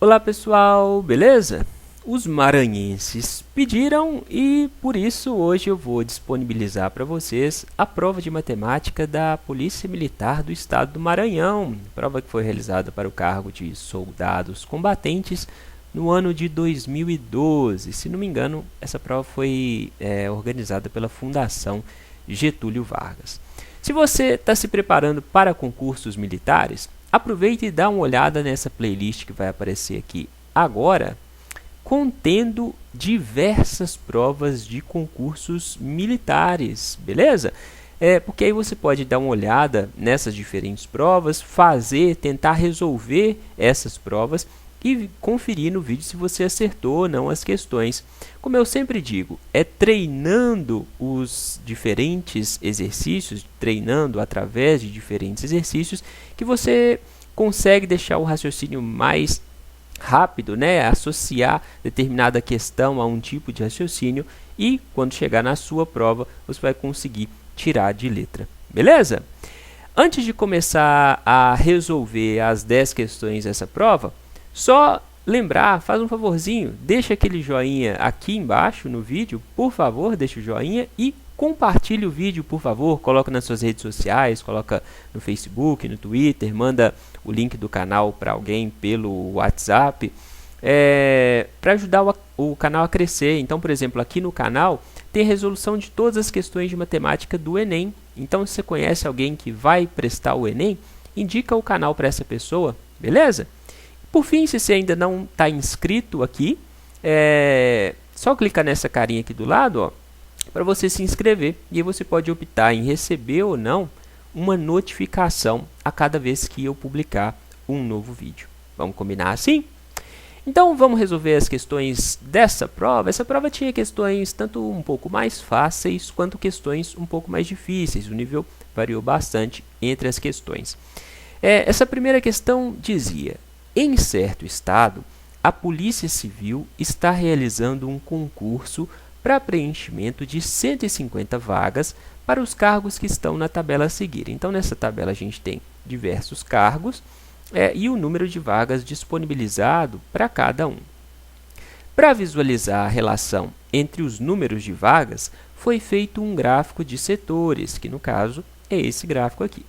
Olá pessoal, beleza? Os maranhenses pediram e por isso hoje eu vou disponibilizar para vocês a prova de matemática da Polícia Militar do Estado do Maranhão, prova que foi realizada para o cargo de soldados combatentes no ano de 2012. Se não me engano, essa prova foi organizada pela Fundação Getúlio Vargas. Se você está se preparando para concursos militares, aproveite e dá uma olhada nessa playlist que vai aparecer aqui agora, contendo diversas provas de concursos militares, beleza? Porque aí você pode dar uma olhada nessas diferentes provas, tentar resolver essas provas e conferir no vídeo se você acertou ou não as questões. Como eu sempre digo, é treinando os diferentes exercícios, treinando através de diferentes exercícios, que você consegue deixar o raciocínio mais rápido, né? Associar determinada questão a um tipo de raciocínio e quando chegar na sua prova, você vai conseguir tirar de letra. Beleza? Antes de começar a resolver as 10 questões dessa prova, só lembrar, faz um favorzinho, deixa aquele joinha aqui embaixo no vídeo, por favor, deixa o joinha e compartilhe o vídeo, por favor, coloca nas suas redes sociais, coloca no Facebook, no Twitter, manda o link do canal para alguém pelo WhatsApp, para ajudar o canal a crescer. Então, por exemplo, aqui no canal tem resolução de todas as questões de matemática do Enem. Então, se você conhece alguém que vai prestar o Enem, indica o canal para essa pessoa, beleza? Por fim, se você ainda não está inscrito aqui, só clicar nessa carinha aqui do lado, ó, para você se inscrever. E aí você pode optar em receber ou não uma notificação a cada vez que eu publicar um novo vídeo. Vamos combinar assim? Então, vamos resolver as questões dessa prova. Essa prova tinha questões tanto um pouco mais fáceis, quanto questões um pouco mais difíceis. O nível variou bastante entre as questões. Essa primeira questão dizia: em certo estado, a Polícia Civil está realizando um concurso para preenchimento de 150 vagas para os cargos que estão na tabela a seguir. Então, nessa tabela a gente tem diversos cargos e o número de vagas disponibilizado para cada um. Para visualizar a relação entre os números de vagas, foi feito um gráfico de setores, que no caso é esse gráfico aqui.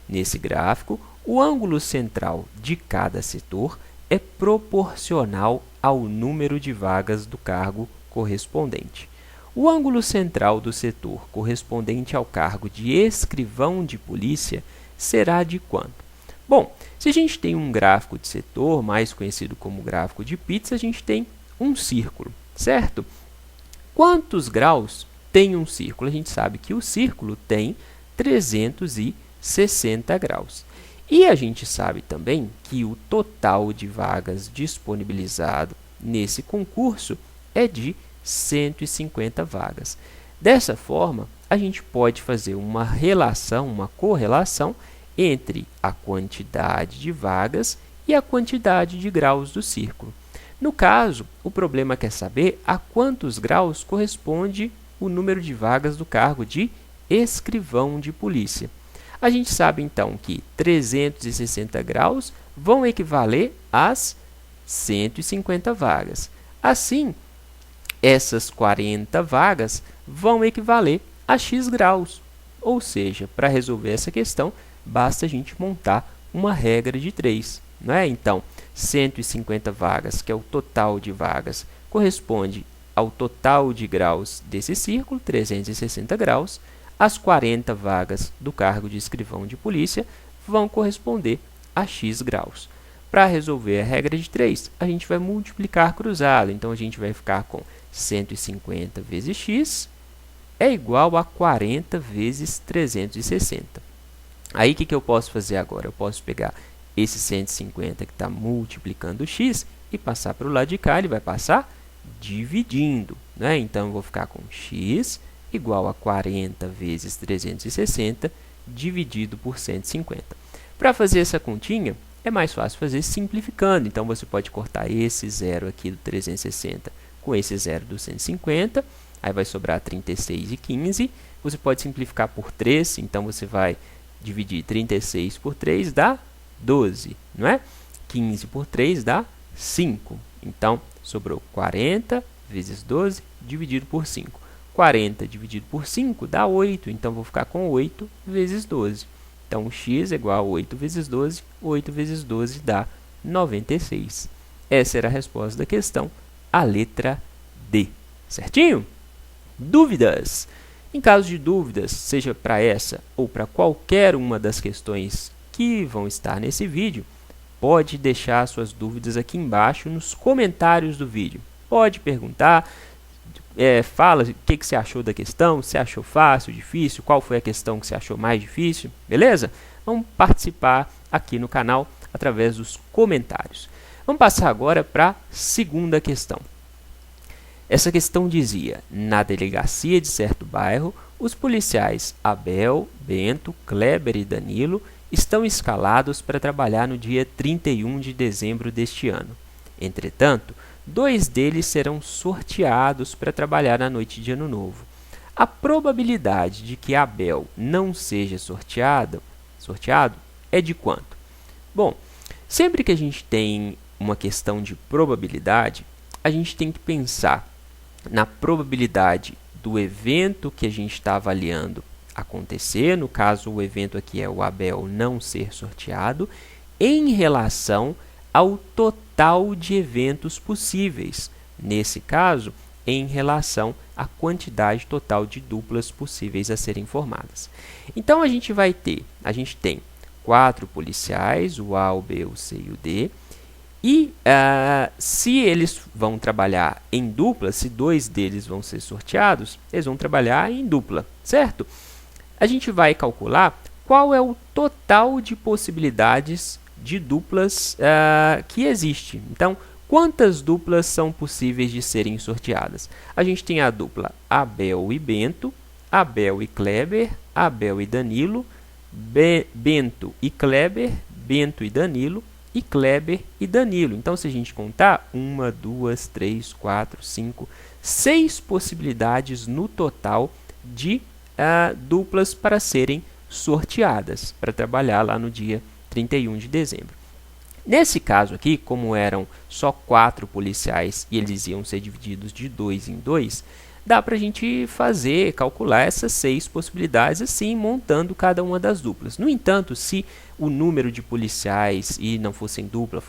Nesse gráfico, o ângulo central de cada setor é proporcional ao número de vagas do cargo correspondente. O ângulo central do setor correspondente ao cargo de escrivão de polícia será de quanto? Bom, se a gente tem um gráfico de setor, mais conhecido como gráfico de pizza, a gente tem um círculo, certo? Quantos graus tem um círculo? A gente sabe que o círculo tem 360 graus. E a gente sabe também que o total de vagas disponibilizado nesse concurso é de 150 vagas. Dessa forma, a gente pode fazer uma relação, uma correlação entre a quantidade de vagas e a quantidade de graus do círculo. No caso, o problema quer saber a quantos graus corresponde o número de vagas do cargo de escrivão de polícia. A gente sabe, então, que 360 graus vão equivaler às 150 vagas. Assim, essas 40 vagas vão equivaler a x graus. Ou seja, para resolver essa questão, basta a gente montar uma regra de 3. Não é? Então, 150 vagas, que é o total de vagas, corresponde ao total de graus desse círculo, 360 graus. As 40 vagas do cargo de escrivão de polícia vão corresponder a x graus. Para resolver a regra de 3, a gente vai multiplicar cruzado. Então, a gente vai ficar com 150 vezes x é igual a 40 vezes 360. Aí, o que eu posso fazer agora? Eu posso pegar esse 150 que está multiplicando x e passar para o lado de cá, ele vai passar dividindo, né? Então, eu vou ficar com x igual a 40 vezes 360 dividido por 150. Para fazer essa continha, é mais fácil fazer simplificando. Então, você pode cortar esse zero aqui do 360 com esse zero do 150. Aí vai sobrar 36 e 15. Você pode simplificar por 3. Então, você vai dividir 36 por 3 dá 12, não é? 15 por 3 dá 5. Então, sobrou 40 vezes 12 dividido por 5. 40 dividido por 5 dá 8, então vou ficar com 8 vezes 12. Então, o x é igual a 8 vezes 12, 8 vezes 12 dá 96. Essa era a resposta da questão, a letra D. Certinho? Dúvidas? Em caso de dúvidas, seja para essa ou para qualquer uma das questões que vão estar nesse vídeo, pode deixar suas dúvidas aqui embaixo nos comentários do vídeo. Pode perguntar, fala o que você achou da questão, se achou fácil, difícil, qual foi a questão que você achou mais difícil, beleza? Vamos participar aqui no canal através dos comentários. Vamos passar agora para a segunda questão. Essa questão dizia: na delegacia de certo bairro, os policiais Abel, Bento, Kleber e Danilo estão escalados para trabalhar no dia 31 de dezembro deste ano. Entretanto, 2 deles serão sorteados para trabalhar na noite de Ano Novo. A probabilidade de que Abel não seja sorteado é de quanto? Bom, sempre que a gente tem uma questão de probabilidade, a gente tem que pensar na probabilidade do evento que a gente está avaliando acontecer, no caso o evento aqui é o Abel não ser sorteado, em relação ao total de eventos possíveis, nesse caso, em relação à quantidade total de duplas possíveis a serem formadas. Então, a gente tem 4 policiais, o A, o B, o C e o D, e se eles vão trabalhar em dupla, se 2 deles vão ser sorteados, eles vão trabalhar em dupla, certo? A gente vai calcular qual é o total de possibilidades de duplas que existe. Então, quantas duplas são possíveis de serem sorteadas? A gente tem a dupla Abel e Bento, Abel e Kleber, Abel e Danilo, Bento e Kleber, Bento e Danilo, e Kleber e Danilo. Então, se a gente contar, 1, 2, 3, 4, 5, 6 possibilidades no total de duplas para serem sorteadas, para trabalhar lá no dia 31 de dezembro. Nesse caso aqui, como eram só 4 policiais e eles iam ser divididos de 2 em 2, dá para a gente calcular essas 6 possibilidades assim, montando cada uma das duplas. No entanto, se o número de policiais e não fossem duplas,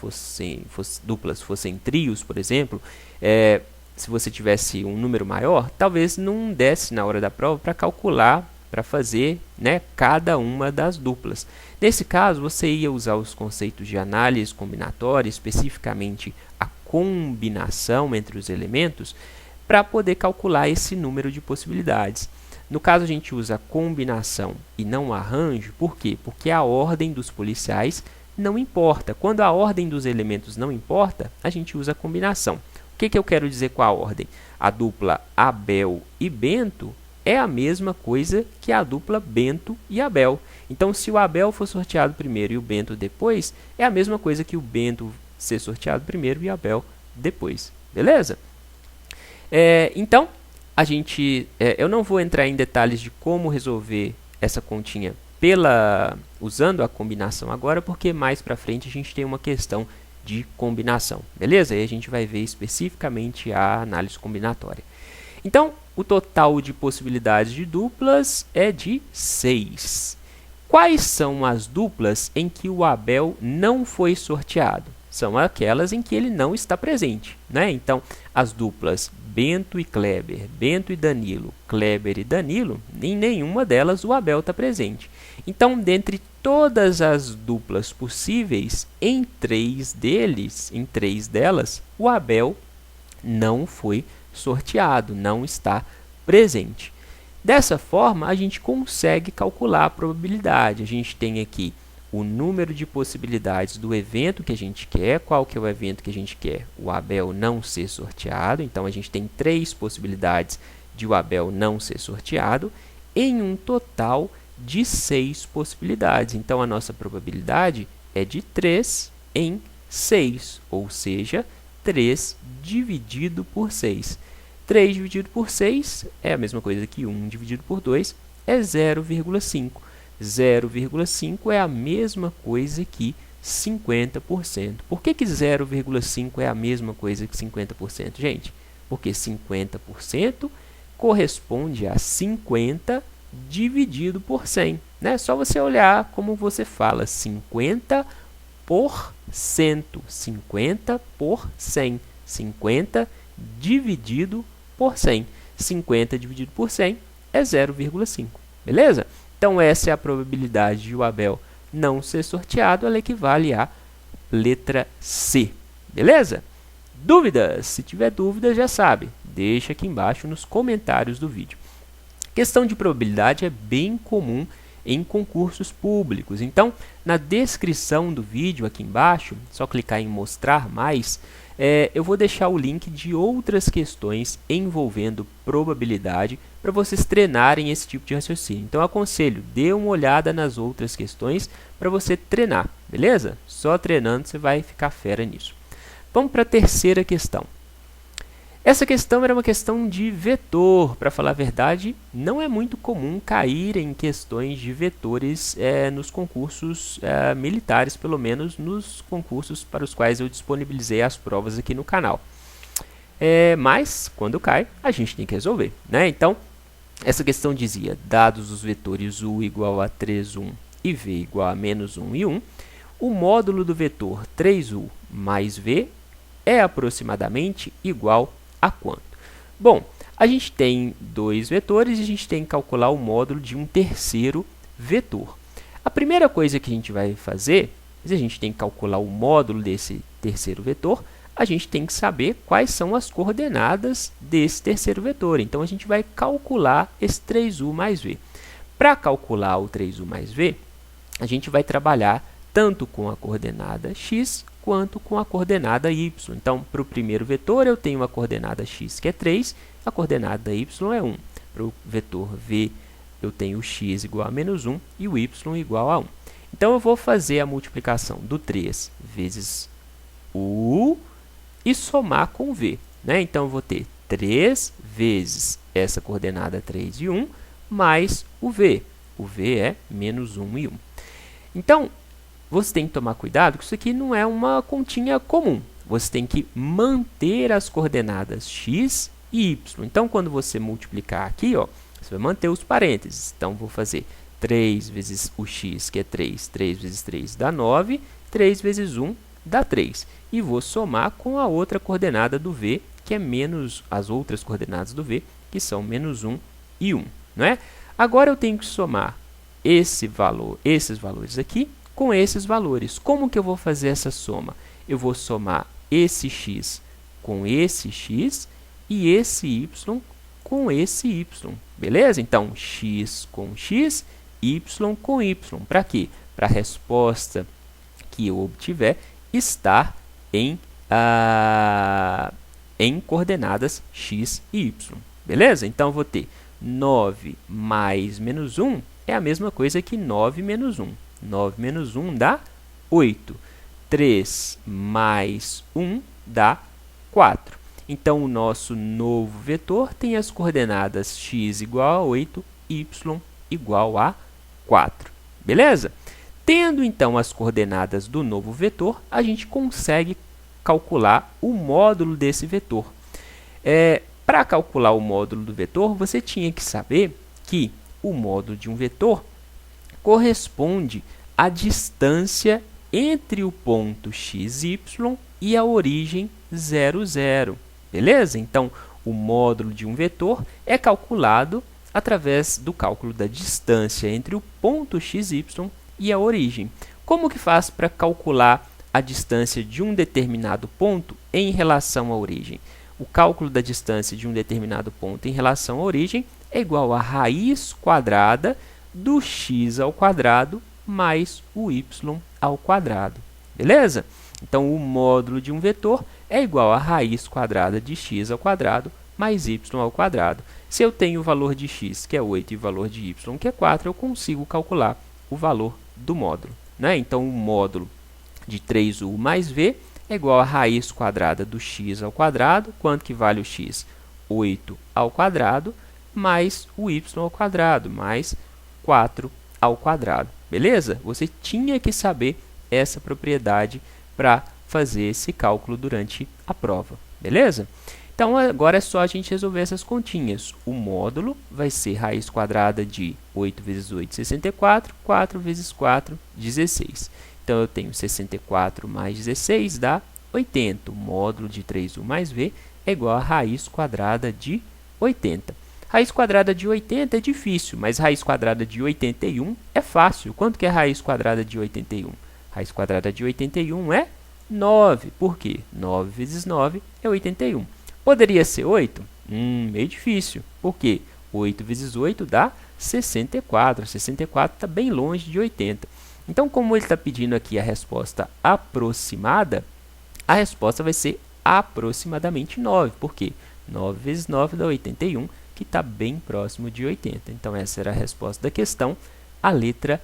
fossem trios, por exemplo, se você tivesse um número maior, talvez não desse na hora da prova para calcular, para fazer cada uma das duplas. Nesse caso, você ia usar os conceitos de análise combinatória, especificamente a combinação entre os elementos, para poder calcular esse número de possibilidades. No caso, a gente usa combinação e não arranjo. Por quê? Porque a ordem dos policiais não importa. Quando a ordem dos elementos não importa, a gente usa combinação. O que eu quero dizer com a ordem? A dupla Abel e Bento é a mesma coisa que a dupla Bento e Abel. Então, se o Abel for sorteado primeiro e o Bento depois, é a mesma coisa que o Bento ser sorteado primeiro e o Abel depois. Beleza? Então, eu não vou entrar em detalhes de como resolver essa continha usando a combinação agora, porque mais para frente a gente tem uma questão de combinação, beleza? Aí a gente vai ver especificamente a análise combinatória. Então, o total de possibilidades de duplas é de 6. Quais são as duplas em que o Abel não foi sorteado? São aquelas em que ele não está presente, Então, as duplas Bento e Kleber, Bento e Danilo, Kleber e Danilo, em nenhuma delas o Abel está presente. Então, dentre todas as duplas possíveis, em 3 delas, o Abel não foi sorteado, não está presente. Dessa forma, a gente consegue calcular a probabilidade. A gente tem aqui o número de possibilidades do evento que a gente quer. Qual que é o evento que a gente quer? O Abel não ser sorteado. Então, a gente tem 3 possibilidades de o Abel não ser sorteado, em um total de 6 possibilidades. Então, a nossa probabilidade é de 3 em 6, ou seja, 3 dividido por 6. 3 dividido por 6 é a mesma coisa que 1 dividido por 2, é 0,5. 0,5 é a mesma coisa que 50%. Por que 0,5 é a mesma coisa que 50%, gente? Porque 50% corresponde a 50 dividido por 100. Né? Só você olhar como você fala, 50%, 50 por 100. 50 dividido por 100. 50 dividido por 100 é 0,5. Beleza? Então, essa é a probabilidade de o Abel não ser sorteado. Ela equivale à letra C. Beleza? Dúvidas? Se tiver dúvidas, já sabe. Deixa aqui embaixo nos comentários do vídeo. Questão de probabilidade é bem comum em concursos públicos. Então, na descrição do vídeo aqui embaixo, só clicar em mostrar mais, eu vou deixar o link de outras questões envolvendo probabilidade para vocês treinarem esse tipo de raciocínio. Então, eu aconselho, dê uma olhada nas outras questões para você treinar, beleza? Só treinando você vai ficar fera nisso. Vamos para a terceira questão. Essa questão era uma questão de vetor. Para falar a verdade, não é muito comum cair em questões de vetores nos concursos militares, pelo menos nos concursos para os quais eu disponibilizei as provas aqui no canal. Mas, quando cai, a gente tem que resolver, né? Então, essa questão dizia, dados os vetores u igual a 3,1 e v igual a menos 1 e 1, o módulo do vetor 3u mais v é aproximadamente igual a quanto? Bom, a gente tem dois vetores e a gente tem que calcular o módulo de um terceiro vetor. A primeira coisa que a gente vai fazer, se a gente tem que calcular o módulo desse terceiro vetor, a gente tem que saber quais são as coordenadas desse terceiro vetor. Então, a gente vai calcular esse 3u mais v. Para calcular o 3u mais v, a gente vai trabalhar tanto com a coordenada x quanto com a coordenada y. Então, para o primeiro vetor, eu tenho a coordenada x, que é 3, a coordenada y é 1. Para o vetor v, eu tenho o x igual a menos 1 e o y igual a 1. Então, eu vou fazer a multiplicação do 3 vezes u e somar com v. Né? Então, eu vou ter 3 vezes essa coordenada 3 e 1, mais o v. O v é menos 1 e 1. Então, você tem que tomar cuidado que isso aqui não é uma continha comum. Você tem que manter as coordenadas x e y. Então, quando você multiplicar aqui, ó, você vai manter os parênteses. Então, vou fazer 3 vezes o x, que é 3. 3 vezes 3 dá 9. 3 vezes 1 dá 3. E vou somar com a outra coordenada do v, que é menos as outras coordenadas do v, que são menos 1 e 1. Não é? Agora, eu tenho que somar esses valores aqui com esses valores. Como que eu vou fazer essa soma? Eu vou somar esse x com esse x e esse y com esse y. Beleza? Então, x com x, y com y. Para quê? Para a resposta que eu obtiver estar em coordenadas x e y. Beleza? Então, eu vou ter 9 mais menos 1 é a mesma coisa que 9 menos 1. 9 menos 1 dá 8. 3 mais 1 dá 4. Então, o nosso novo vetor tem as coordenadas x igual a 8, y igual a 4. Beleza? Tendo, então, as coordenadas do novo vetor, a gente consegue calcular o módulo desse vetor. Para calcular o módulo do vetor, você tinha que saber que o módulo de um vetor corresponde à distância entre o ponto x, y e a origem 0, 0. Beleza? Então, o módulo de um vetor é calculado através do cálculo da distância entre o ponto x, y e a origem. Como que faz para calcular a distância de um determinado ponto em relação à origem? O cálculo da distância de um determinado ponto em relação à origem é igual a raiz quadrada do x ao quadrado mais o y ao quadrado. Beleza? Então, o módulo de um vetor é igual a raiz quadrada de x ao quadrado mais y ao quadrado. Se eu tenho o valor de x, que é 8, e o valor de y, que é 4, eu consigo calcular o valor do módulo. Né? Então, o módulo de 3u mais v é igual a raiz quadrada do x ao quadrado. Quanto que vale o x? 8 ao quadrado mais o y ao quadrado, mais 4 ao quadrado. Beleza? Você tinha que saber essa propriedade para fazer esse cálculo durante a prova, beleza? Então, agora é só a gente resolver essas continhas. O módulo vai ser raiz quadrada de 8 vezes 8, 64, 4 vezes 4, 16. Então, eu tenho 64 mais 16 dá 80. O módulo de 3u mais v é igual a raiz quadrada de 80. Raiz quadrada de 80 é difícil, mas raiz quadrada de 81 é fácil. Quanto que é raiz quadrada de 81? Raiz quadrada de 81 é 9. Por quê? 9 vezes 9 é 81. Poderia ser 8? Meio difícil. Por quê? 8 vezes 8 dá 64. 64 está bem longe de 80. Então, como ele está pedindo aqui a resposta aproximada, a resposta vai ser aproximadamente 9. Por quê? 9 vezes 9 dá 81, que está bem próximo de 80. Então, essa era a resposta da questão, a letra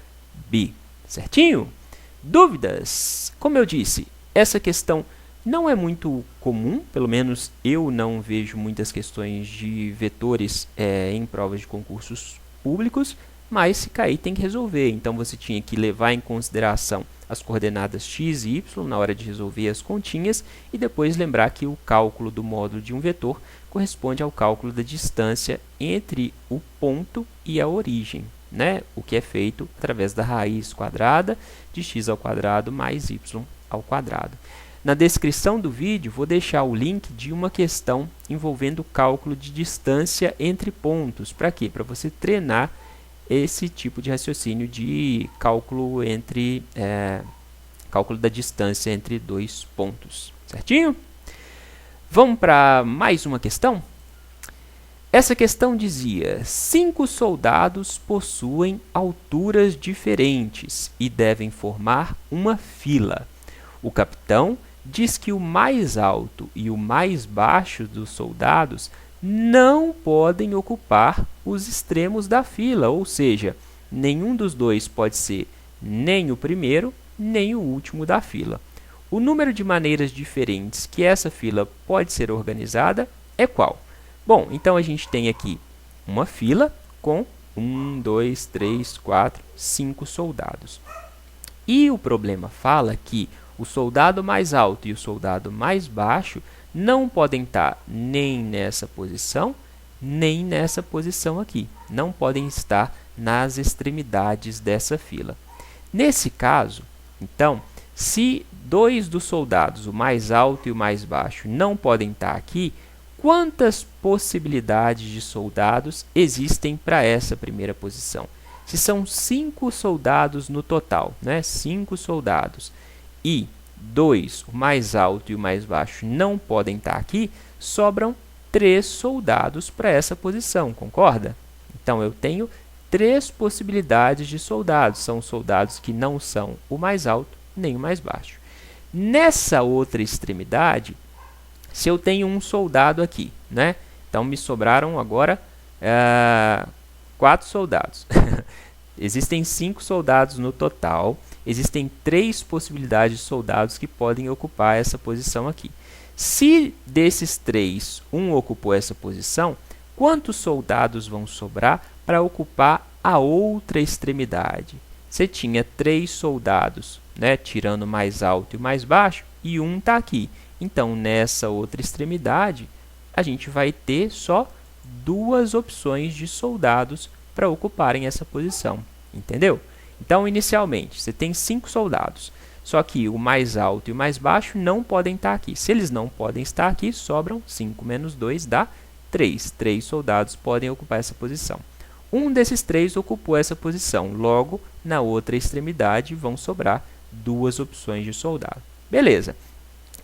B. Certinho? Dúvidas? Como eu disse, essa questão não é muito comum, pelo menos eu não vejo muitas questões de vetores em provas de concursos públicos, mas se cair tem que resolver. Então, você tinha que levar em consideração as coordenadas x e y na hora de resolver as continhas e depois lembrar que o cálculo do módulo de um vetor corresponde ao cálculo da distância entre o ponto e a origem, né? O que é feito através da raiz quadrada de x ao quadrado mais y ao quadrado. Na descrição do vídeo, vou deixar o link de uma questão envolvendo o cálculo de distância entre pontos. Para quê? Para você treinar esse tipo de raciocínio de cálculo cálculo da distância entre dois pontos. Certinho? Vamos para mais uma questão? Essa questão dizia: 5 soldados possuem alturas diferentes e devem formar uma fila. O capitão diz que o mais alto e o mais baixo dos soldados não podem ocupar os extremos da fila, ou seja, nenhum dos dois pode ser nem o primeiro nem o último da fila. O número de maneiras diferentes que essa fila pode ser organizada é qual? Bom, então a gente tem aqui uma fila com 1, 2, 3, 4, 5 soldados. E o problema fala que o soldado mais alto e o soldado mais baixo não podem estar nem nessa posição, nem nessa posição aqui. Não podem estar nas extremidades dessa fila. Nesse caso, então, se dois dos soldados, o mais alto e o mais baixo, não podem estar aqui, quantas possibilidades de soldados existem para essa primeira posição? Se são 5 soldados no total, né? 5 soldados, e 2, o mais alto e o mais baixo, não podem estar aqui, sobram 3 soldados para essa posição, concorda? Então, eu tenho 3 possibilidades de soldados. São soldados que não são o mais alto nem o mais baixo. Nessa outra extremidade, se eu tenho um soldado aqui, né? Então, me sobraram agora 4 soldados. Existem 5 soldados no total. Existem 3 possibilidades de soldados que podem ocupar essa posição aqui. Se desses 3, um ocupou essa posição, quantos soldados vão sobrar para ocupar a outra extremidade? Você tinha 3 soldados, né, tirando o mais alto e o mais baixo, e um está aqui. Então, nessa outra extremidade, a gente vai ter só 2 opções de soldados para ocuparem essa posição. Entendeu? Então, inicialmente, você tem 5 soldados. Só que o mais alto e o mais baixo não podem estar aqui. Se eles não podem estar aqui, sobram 5 menos 2 dá 3. 3 soldados podem ocupar essa posição. Um desses 3 ocupou essa posição. Logo, na outra extremidade, vão sobrar 2 opções de soldado. Beleza.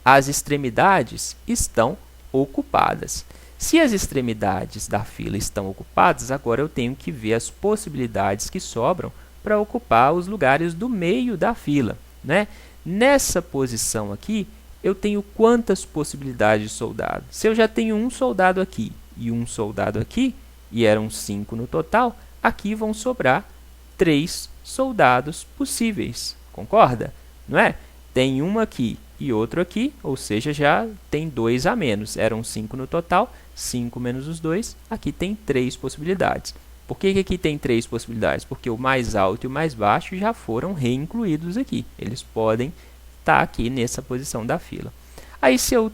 As extremidades estão ocupadas. Se as extremidades da fila estão ocupadas, agora eu tenho que ver as possibilidades que sobram para ocupar os lugares do meio da fila, né? Nessa posição aqui, eu tenho quantas possibilidades de soldado? Se eu já tenho um soldado aqui e um soldado aqui, e eram 5 no total, aqui vão sobrar 3 soldados possíveis. Concorda? Não é? Tem um aqui e outro aqui, ou seja, já tem 2 a menos. Eram 5 no total, 5 menos os 2, aqui tem 3 possibilidades. Por que aqui tem 3 possibilidades? Porque o mais alto e o mais baixo já foram reincluídos aqui. Eles podem estar aqui nessa posição da fila. Aí, se eu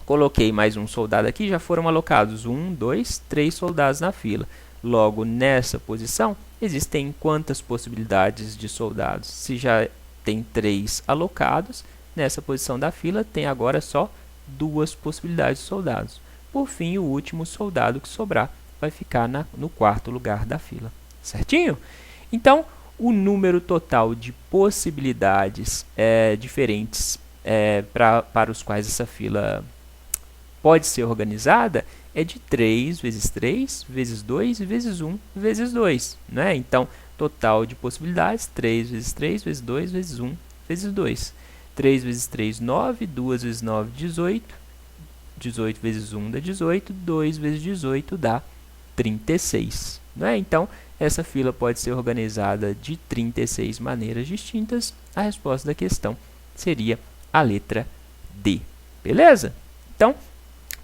coloquei mais um soldado aqui, já foram alocados 1, 2, 3 soldados na fila. Logo, nessa posição, existem quantas possibilidades de soldados? Se já tem 3 alocados, nessa posição da fila tem agora só 2 possibilidades de soldados. Por fim, o último soldado que sobrar vai ficar no quarto lugar da fila. Certinho? Então, o número total de possibilidades diferentes para os quais essa fila pode ser organizada é de 3 vezes 3, vezes 2, vezes 1, vezes 2. Né? Então, total de possibilidades, 3 vezes 3, vezes 2, vezes 1, vezes 2. 3 vezes 3, 9, 2 vezes 9, 18. 18 vezes 1 dá 18, 2 vezes 18 dá 36. Né? Então, essa fila pode ser organizada de 36 maneiras distintas. A resposta da questão seria a letra D. Beleza? Então,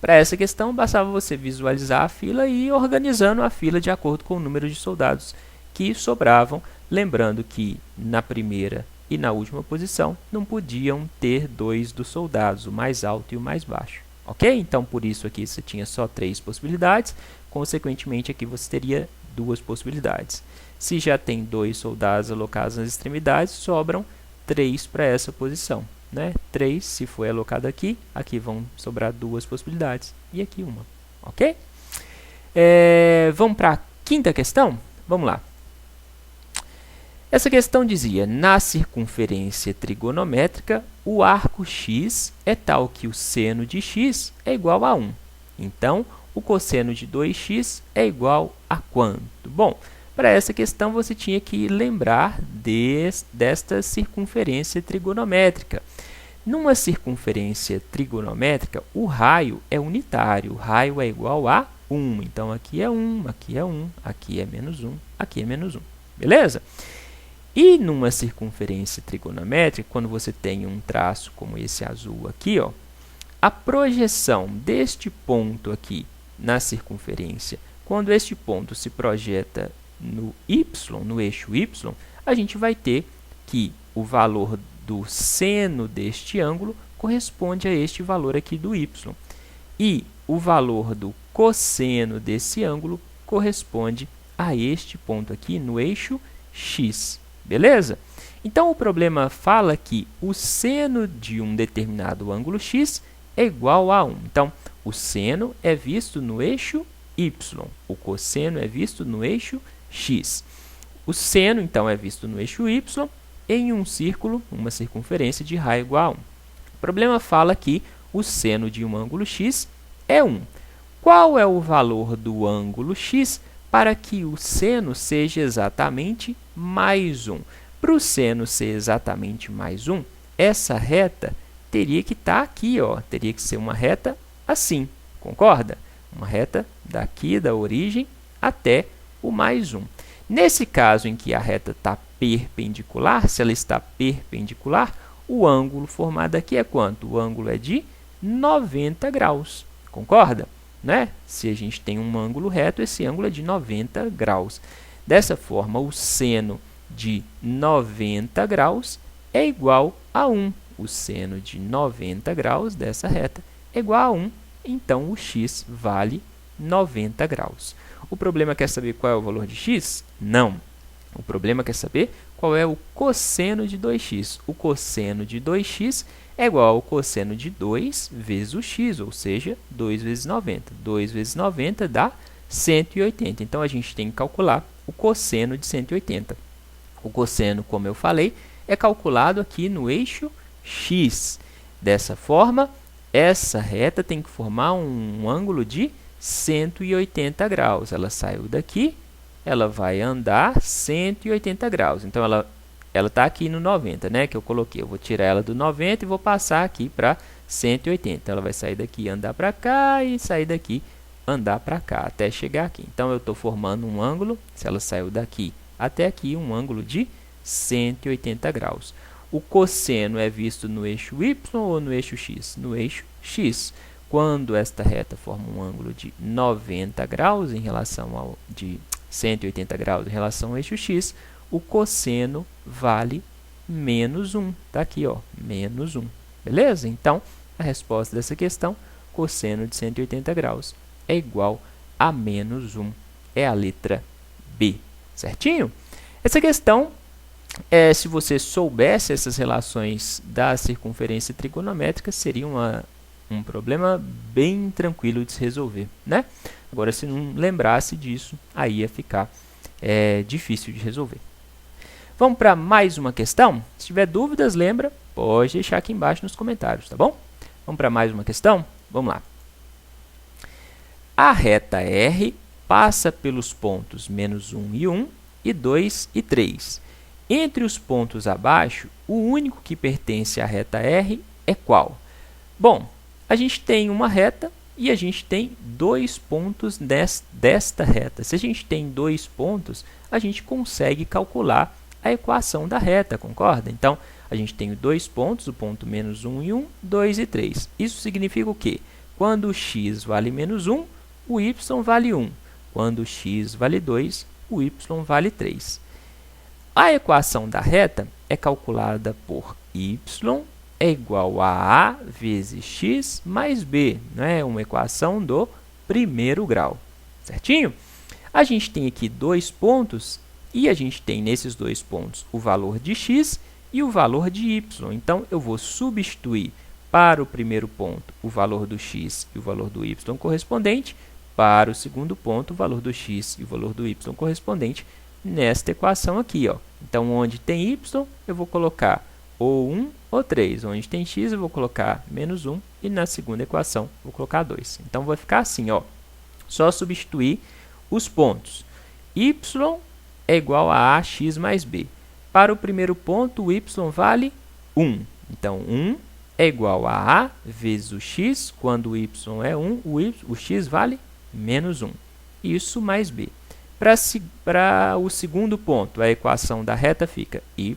para essa questão, bastava você visualizar a fila e ir organizando a fila de acordo com o número de soldados que sobravam. Lembrando que na primeira e na última posição não podiam ter 2 dos soldados, o mais alto e o mais baixo. Ok? Então, por isso aqui você tinha só 3 possibilidades. Consequentemente, aqui você teria 2 possibilidades. Se já tem 2 soldados alocados nas extremidades, sobram 3 para essa posição. Né? 3, se foi alocado aqui, aqui vão sobrar 2 possibilidades e aqui uma. Ok? Vamos para a quinta questão? Vamos lá. Essa questão dizia, na circunferência trigonométrica, o arco x é tal que o seno de x é igual a 1. Então, o cosseno de 2x é igual a quanto? Bom, para essa questão você tinha que lembrar desta circunferência trigonométrica. Numa circunferência trigonométrica, o raio é unitário, o raio é igual a 1. Então, aqui é 1, aqui é 1, aqui é menos 1, aqui é menos 1. Beleza? E numa circunferência trigonométrica, quando você tem um traço como esse azul aqui, ó, a projeção deste ponto aqui na circunferência, quando este ponto se projeta no y, no eixo y, a gente vai ter que o valor do seno deste ângulo corresponde a este valor aqui do y. E o valor do cosseno desse ângulo corresponde a este ponto aqui no eixo x. Beleza? Então, o problema fala que o seno de um determinado ângulo x é igual a 1. Então, o seno é visto no eixo y, o cosseno é visto no eixo x. O seno, então, é visto no eixo y em um círculo, uma circunferência de raio igual a 1. O problema fala que o seno de um ângulo x é 1. Qual é o valor do ângulo x para que o seno seja exatamente mais 1? Para o seno ser exatamente mais 1, essa reta teria que estar aqui, ó, teria que ser uma reta assim, concorda? Uma reta daqui da origem até o mais 1. Nesse caso em que a reta está perpendicular, se ela está perpendicular, o ângulo formado aqui é quanto? O ângulo é de 90 graus, concorda? Né? Se a gente tem um ângulo reto, esse ângulo é de 90 graus. Dessa forma, o seno de 90 graus é igual a 1. O seno de 90 graus dessa reta é igual a 1, então o x vale 90 graus. O problema quer saber qual é o valor de x? Não. O problema quer saber qual é o cosseno de 2x. O cosseno de 2x é igual ao cosseno de 2 vezes o x, ou seja, 2 vezes 90. 2 vezes 90 dá 180. Então, a gente tem que calcular o cosseno de 180. O cosseno, como eu falei, é calculado aqui no eixo x. Dessa forma, essa reta tem que formar um ângulo de 180 graus. Ela saiu daqui, ela vai andar 180 graus. Então, ela está aqui no 90, né, que eu coloquei. Eu vou tirar ela do 90 e vou passar aqui para 180. Ela vai sair daqui e andar para cá e sair daqui andar para cá, até chegar aqui. Então, eu estou formando um ângulo, se ela saiu daqui até aqui, um ângulo de 180 graus. O cosseno é visto no eixo y ou no eixo x? No eixo x. quando esta reta forma um ângulo de 90 graus em relação ao de 180 graus em relação ao eixo x, o cosseno vale menos 1. Está aqui, ó, menos 1. Beleza? Então, a resposta dessa questão, cosseno de 180 graus, é igual a menos 1. É a letra B. Certinho? Essa questão, se você soubesse essas relações da circunferência trigonométrica, seria um problema bem tranquilo de se resolver, né? Agora, se não lembrasse disso, aí ia ficar difícil de resolver. Vamos para mais uma questão? Se tiver dúvidas, lembra, pode deixar aqui embaixo nos comentários, tá bom? Vamos para mais uma questão? Vamos lá. A reta R passa pelos pontos menos 1 e 1 e 2 e 3. Entre os pontos abaixo, o único que pertence à reta R é qual? Bom, a gente tem uma reta e a gente tem dois pontos desta reta. Se a gente tem dois pontos, a gente consegue calcular a equação da reta, concorda? Então, a gente tem dois pontos, o ponto menos 1 e 1, 2 e 3. Isso significa o quê? Quando o x vale menos 1, o y vale 1. Quando o x vale 2, o y vale 3. A equação da reta é calculada por y é igual a vezes x mais b, né? Uma equação do primeiro grau, certinho? A gente tem aqui dois pontos e a gente tem nesses dois pontos o valor de x e o valor de y. Então, eu vou substituir para o primeiro ponto o valor do x e o valor do y correspondente, para o segundo ponto o valor do x e o valor do y correspondente nesta equação aqui, ó. Então, onde tem y, eu vou colocar ou 1 ou 3. Onde tem x, eu vou colocar menos 1 e na segunda equação, vou colocar 2. Então, vai ficar assim, ó. Só substituir os pontos. Y é igual a x mais b. Para o primeiro ponto, o y vale 1. Então, 1 é igual a vezes o x. Quando o y é 1, o x vale menos 1. Isso mais b. Para o segundo ponto, a equação da reta fica y,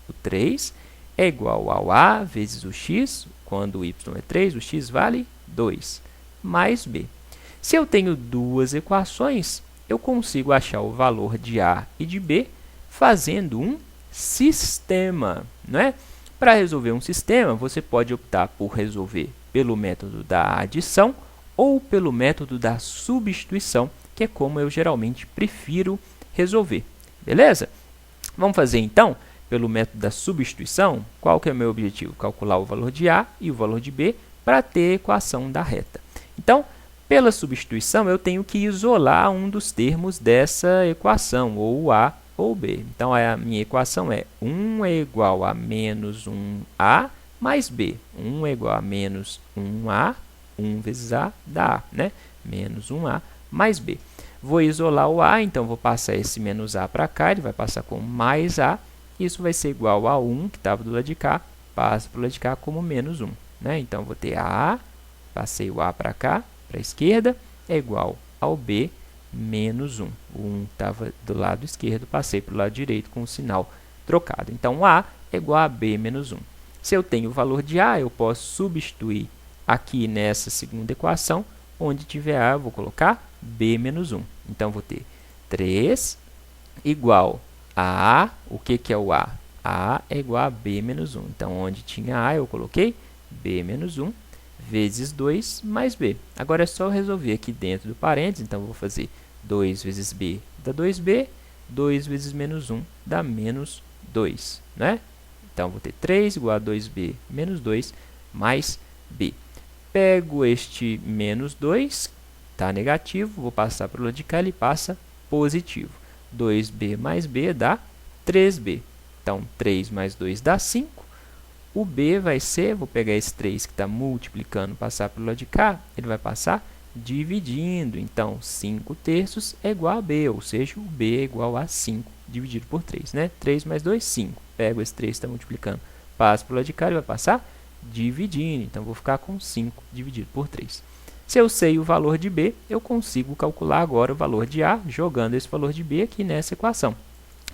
o 3, é igual ao a vezes o x. Quando o y é 3, o x vale 2, mais b. Se eu tenho duas equações, eu consigo achar o valor de a e de b fazendo um sistema, não é? Para resolver um sistema, você pode optar por resolver pelo método da adição ou pelo método da substituição, que é como eu geralmente prefiro resolver, beleza? Vamos fazer então pelo método da substituição. Qual que é o meu objetivo? Calcular o valor de a e o valor de b para ter a equação da reta. Então, pela substituição, eu tenho que isolar um dos termos dessa equação, ou a ou b. Então, a minha equação é 1 é igual a menos 1a mais b. 1 é igual a menos 1a, 1 vezes a dá a, né? Menos 1a mais b. Vou isolar o a, então vou passar esse menos a para cá, ele vai passar como mais a. Isso vai ser igual a 1, que estava do lado de cá, passa para o lado de cá como menos 1. Né? Então, vou ter a, passei o a para cá, para a esquerda, é igual ao b menos 1. O 1 estava do lado esquerdo, passei para o lado direito com o sinal trocado. Então, a é igual a b menos 1. Se eu tenho o valor de a, eu posso substituir aqui nessa segunda equação, onde tiver a, eu vou colocar b menos 1. Então, vou ter 3 igual a, o que é o a? A é igual a b menos 1. Então, onde tinha a, eu coloquei b menos 1 vezes 2 mais b. Agora, é só resolver aqui dentro do parênteses. Então, eu vou fazer 2 vezes b dá 2b, 2 vezes menos 1 dá menos 2. Né? Então, vou ter 3 igual a 2b menos 2 mais b. Pego este menos 2, está negativo, vou passar para o lado de cá, ele passa positivo. 2b mais b dá 3b. Então, 3 mais 2 dá 5. O b vai ser, vou pegar esse 3 que está multiplicando, passar para o lado de cá, ele vai passar dividindo. Então, 5 terços é igual a b, ou seja, o b é igual a 5 dividido por 3. Né? 3 mais 2, 5. Pego esse 3 que está multiplicando, passo para o lado de cá, ele vai passar dividindo. Então, vou ficar com 5 dividido por 3. Se eu sei o valor de b, eu consigo calcular agora o valor de a, jogando esse valor de b aqui nessa equação.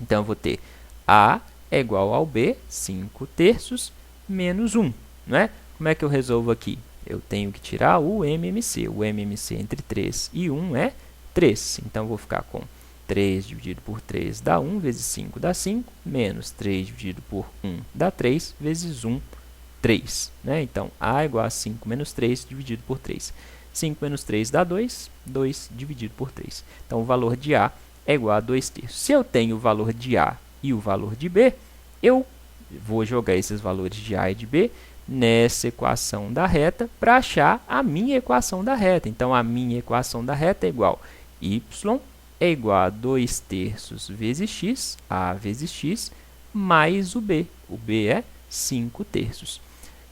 Então, eu vou ter a é igual ao b, 5 terços, menos 1. Não é? Como é que eu resolvo aqui? Eu tenho que tirar o MMC. O MMC entre 3 e 1 é 3. Então, eu vou ficar com 3 dividido por 3 dá 1, vezes 5 dá 5, menos 3 dividido por 1 dá 3, vezes 1, 3. Né? Então, A igual a 5 menos 3 dividido por 3. 5 menos 3 dá 2, 2 dividido por 3. Então, o valor de A é igual a 2 terços. Se eu tenho o valor de A e o valor de B, eu vou jogar esses valores de A e de B nessa equação da reta para achar a minha equação da reta. Então, a minha equação da reta é igual a y é igual a 2 terços vezes x, A vezes x, mais o B. O B é 5 terços.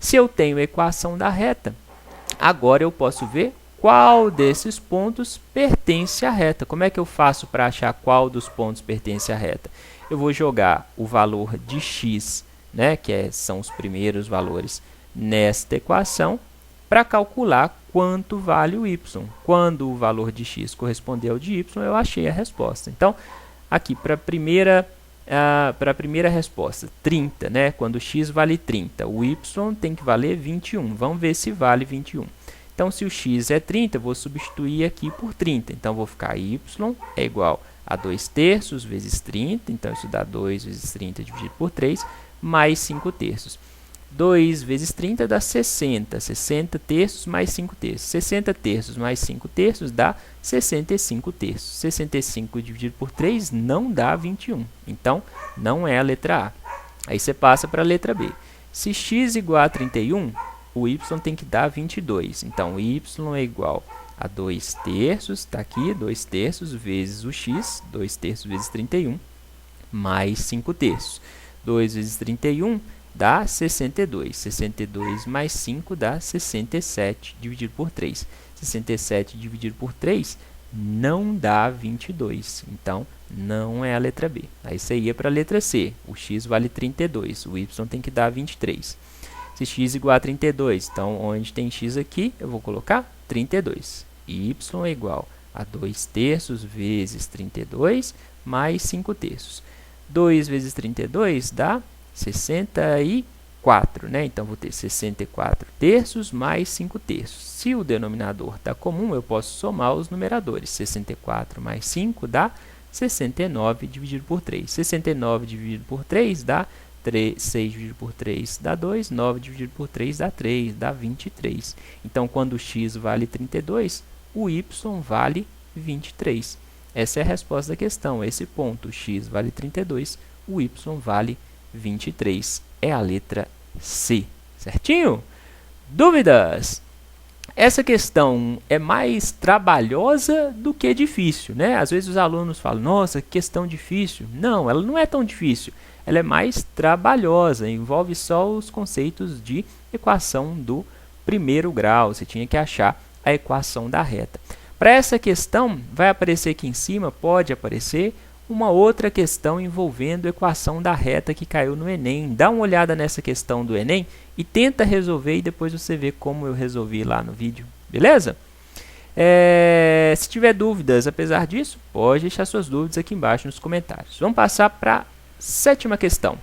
Se eu tenho a equação da reta, agora eu posso ver qual desses pontos pertence à reta. Como é que eu faço para achar qual dos pontos pertence à reta? Eu vou jogar o valor de x, né, são os primeiros valores, nesta equação, para calcular quanto vale o y. Quando o valor de x corresponder ao de y, eu achei a resposta. Então, aqui para a primeira resposta, 30, né? Quando x vale 30, o y tem que valer 21. Vamos ver se vale 21. Então, se o x é 30, eu vou substituir aqui por 30. Então, vou ficar y é igual a 2 terços vezes 30. Então, isso dá 2 vezes 30 dividido por 3, mais 5 terços. 2 vezes 30 dá 60. 60 terços mais 5 terços. 60 terços mais 5 terços dá 65 terços. 65 dividido por 3 não dá 21. Então, não é a letra A. Aí você passa para a letra B. Se x igual a 31, o y tem que dar 22. Então, y é igual a 2 terços, está aqui, 2 terços vezes o x, 2 terços vezes 31, mais 5 terços. 2 vezes 31 dá 62. 62 mais 5 dá 67 dividido por 3. 67 dividido por 3 não dá 22. Então, não é a letra B. Aí você ia para a letra C. O x vale 32. O y tem que dar 23. Se x igual a 32, então, onde tem x aqui, eu vou colocar 32. Y é igual a 2 terços vezes 32 mais 5 terços. 2 vezes 32 dá 64, né? Então, vou ter 64 terços mais 5 terços. Se o denominador está comum, eu posso somar os numeradores. 64 mais 5 dá 69 dividido por 3. 69 dividido por 3 dá 6 dividido por 3 dá 2. 9 dividido por 3 dá 3, dá 23. Então, quando o x vale 32, o y vale 23. Essa é a resposta da questão. Esse ponto, x vale 32, o y vale 23. É a letra C. Certinho? Dúvidas? Essa questão é mais trabalhosa do que difícil, né? Às vezes os alunos falam, nossa, que questão difícil. Não, ela não é tão difícil. Ela é mais trabalhosa, envolve só os conceitos de equação do primeiro grau. Você tinha que achar a equação da reta. Para essa questão, vai aparecer aqui em cima, pode aparecer uma outra questão envolvendo a equação da reta que caiu no Enem. Dá uma olhada nessa questão do Enem e tenta resolver e depois você vê como eu resolvi lá no vídeo. Beleza? Se tiver dúvidas, apesar disso, pode deixar suas dúvidas aqui embaixo nos comentários. Vamos passar para a 7ª questão.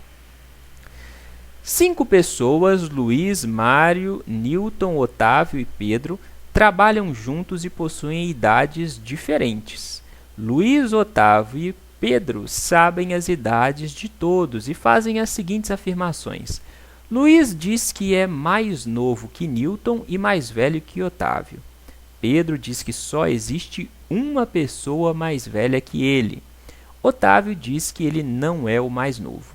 5 pessoas, Luiz, Mário, Newton, Otávio e Pedro, trabalham juntos e possuem idades diferentes. Luiz, Otávio e Pedro sabem as idades de todos e fazem as seguintes afirmações. Luiz diz que é mais novo que Newton e mais velho que Otávio. Pedro diz que só existe uma pessoa mais velha que ele. Otávio diz que ele não é o mais novo.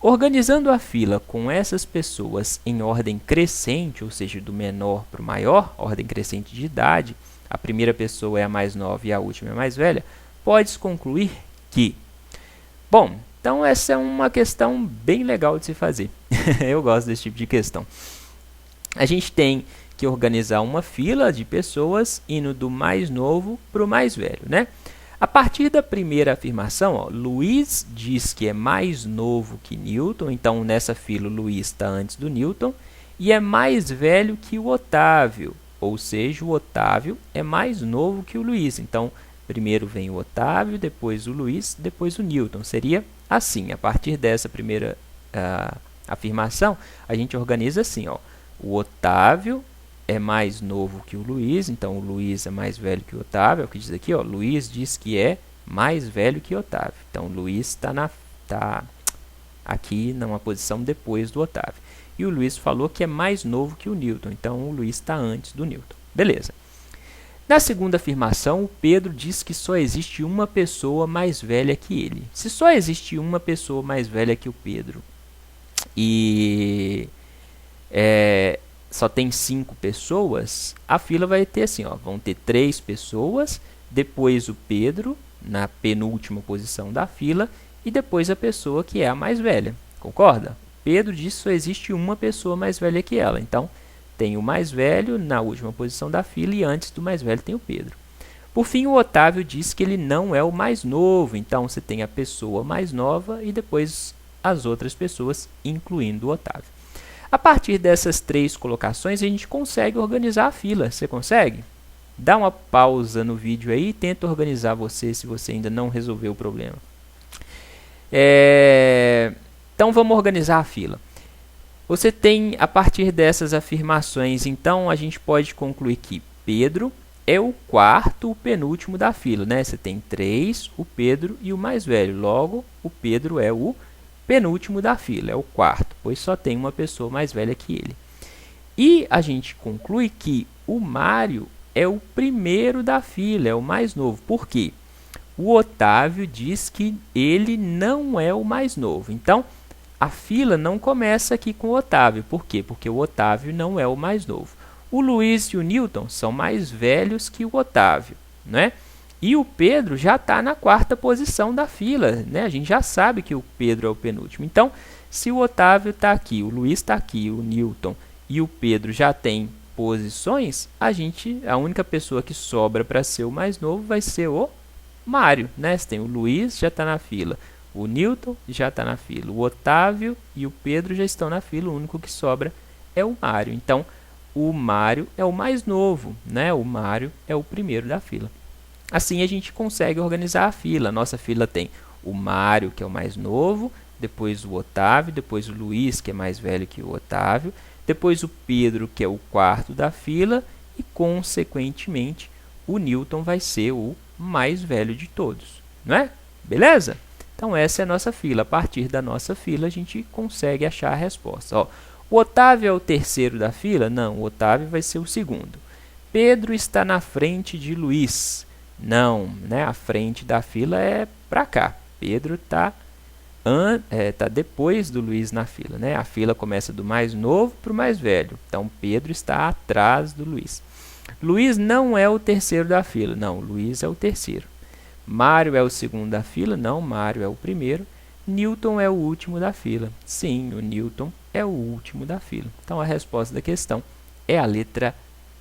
Organizando a fila com essas pessoas em ordem crescente, ou seja, do menor para o maior, ordem crescente de idade, a primeira pessoa é a mais nova e a última é a mais velha, pode-se concluir que... Bom, então essa é uma questão bem legal de se fazer. Eu gosto desse tipo de questão. A gente tem que organizar uma fila de pessoas indo do mais novo para o mais velho, né? A partir da primeira afirmação, ó, Luiz diz que é mais novo que Newton, então nessa fila o Luiz está antes do Newton, e é mais velho que o Otávio, ou seja, o Otávio é mais novo que o Luiz. Então, primeiro vem o Otávio, depois o Luiz, depois o Newton. Seria assim, a partir dessa primeira afirmação, a gente organiza assim, ó, o Otávio é mais novo que o Luiz, então o Luiz é mais velho que o Otávio, é o que diz aqui, ó, Luiz diz que é mais velho que Otávio. Então o Luiz está aqui numa posição depois do Otávio. E o Luiz falou que é mais novo que o Newton, então o Luiz está antes do Newton. Beleza. Na segunda afirmação, o Pedro diz que só existe uma pessoa mais velha que ele. Se só existe uma pessoa mais velha que o Pedro e só tem 5 pessoas, a fila vai ter assim, ó, vão ter 3 pessoas, depois o Pedro, na penúltima posição da fila, e depois a pessoa que é a mais velha. Concorda? Pedro diz que só existe uma pessoa mais velha que ela. Então, tem o mais velho na última posição da fila e antes do mais velho tem o Pedro. Por fim, o Otávio diz que ele não é o mais novo. Então, você tem a pessoa mais nova e depois as outras pessoas, incluindo o Otávio. A partir dessas 3 colocações, a gente consegue organizar a fila. Você consegue? Dá uma pausa no vídeo aí e tenta organizar você se você ainda não resolveu o problema. Então, vamos organizar a fila. Você tem, a partir dessas afirmações, então, a gente pode concluir que Pedro é o quarto, o penúltimo da fila, né? Você tem 3, o Pedro e o mais velho. Logo, o Pedro é o penúltimo da fila, é o quarto, pois só tem uma pessoa mais velha que ele. E a gente conclui que o Mário é o primeiro da fila, é o mais novo. Por quê? O Otávio diz que ele não é o mais novo. Então, a fila não começa aqui com o Otávio. Por quê? Porque o Otávio não é o mais novo. O Luiz e o Newton são mais velhos que o Otávio, né? E o Pedro já está na 4ª posição da fila, né? A gente já sabe que o Pedro é o penúltimo. Então, se o Otávio está aqui, o Luiz está aqui, o Newton e o Pedro já tem posições, a única pessoa que sobra para ser o mais novo vai ser o Mário, né? Você tem o Luiz, já está na fila. O Newton já está na fila. O Otávio e o Pedro já estão na fila. O único que sobra é o Mário. Então, o Mário é o mais novo, né? O Mário é o primeiro da fila. Assim, a gente consegue organizar a fila. Nossa fila tem o Mário, que é o mais novo, depois o Otávio, depois o Luiz, que é mais velho que o Otávio, depois o Pedro, que é o quarto da fila, e, consequentemente, o Newton vai ser o mais velho de todos, não é? Beleza? Então, essa é a nossa fila. A partir da nossa fila, a gente consegue achar a resposta. Ó, o Otávio é o terceiro da fila? Não, o Otávio vai ser o segundo. Pedro está na frente de Luiz? Não, né? A frente da fila é para cá. Pedro está depois do Luiz na fila, né? A fila começa do mais novo para o mais velho. Então, Pedro está atrás do Luiz. Luiz não é o terceiro da fila. Não, Luiz é o terceiro. Mário é o segundo da fila? Não, Mário é o primeiro. Newton é o último da fila. Sim, o Newton é o último da fila. Então, a resposta da questão é a letra